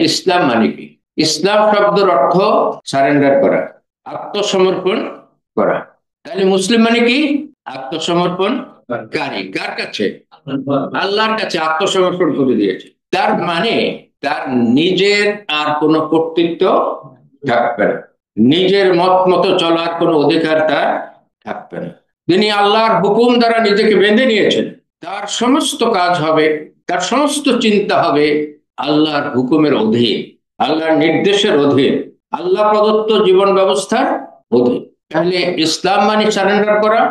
ইসলাম মানে কি? ইসলাম শব্দের অর্থ সারেন্ডার করা, আত্মসমর্পণ করা। তাহলে মুসলিম মানে কি? আত্মসমর্পণ কার কাছে? আল্লাহর কাছে আত্মসমর্পণ করে দিয়েছে। তার মানে তার নিজের আর কোনো কর্তৃত্ব থাকবে না, নিজের মত মতো চলার কোনো অধিকার তার থাকবে না। তিনি আল্লাহর হুকুম দ্বারা নিজেকে বেঁধে নিয়েছেন। তার সমস্ত কাজ হবে, তার সমস্ত চিন্তা হবে আল্লাহর হুকুমের অধীন, আল্লাহর নির্দেশের অধীন, আল্লাহ প্রদত্ত জীবন ব্যবস্থার অধীন। তাহলে ইসলাম মানে সারেন্ডার করা।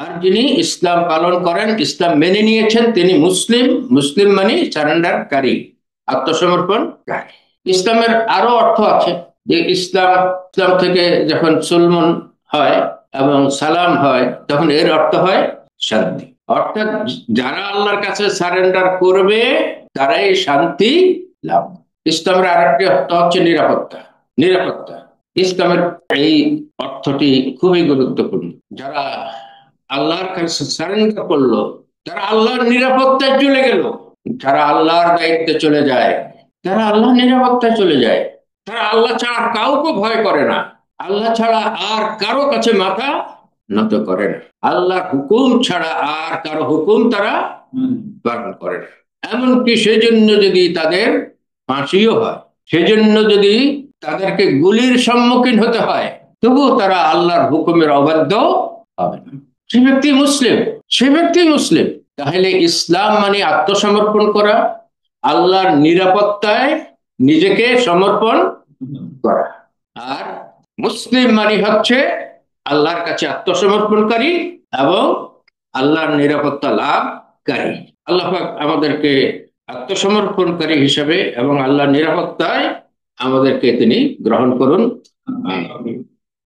আর যিনি ইসলাম পালন করেন, ইসলাম মেনে নিয়েছেন, তিনি মুসলিম। মুসলিম মানে সারেন্ডারকারী, আত্মসমর্পণকারী। ইসলামের আরো অর্থ আছে, যে ইসলাম ইসলাম থেকে যখন সুলমন হয় এবং সালাম হয়, তখন এর অর্থ হয় শান্তি। অর্থাৎ যারা আল্লাহর কাছে সারেন্ডার করবে তারাই শান্তি লাভ। ইসলামের আরেকটি অর্থ হচ্ছে নিরাপত্তা। নিরাপত্তা ইসলামের এই অর্থটি খুবই গুরুত্বপূর্ণ। যারা আল্লাহর কাছে সারেন্ডার করলো তারা আল্লাহর নিরাপত্তায় চলে গেল। যারা আল্লাহর দায়িত্বে চলে যায় তারা আল্লাহর নিরাপত্তায় চলে যায়। তারা আল্লাহ ছাড়া কাউকে ভয় করে না, আল্লাহ ছাড়া আর কারো কাছে মাথা নত করে না, আল্লাহর হুকুম ছাড়া আর কারো হুকুম তারা পালন করে না। এমনকি সেজন্য যদি তাদের ফাঁসিও হয়, সেজন্য যদি তাদেরকে গুলির সম্মুখীন হতে হয়, তবুও তারা আল্লাহর হুকুমের অবাধ্য হবে না। সে ব্যক্তি মুসলিম, সে ব্যক্তি মুসলিম। তাহলে ইসলাম মানে আত্মসমর্পণ করা, আল্লাহর নিরাপত্তায় নিজেকে সমর্পণ করা। আর মুসলিম মানে হচ্ছে আল্লাহর কাছে আত্মসমর্পণকারী এবং আল্লাহর নিরাপত্তা লাভকারী। আল্লাহ পাক আমাদেরকে আত্মসমর্পণকারী হিসেবে এবং আল্লাহর নিরাপত্তায় আমাদেরকে তিনি গ্রহণ করুন।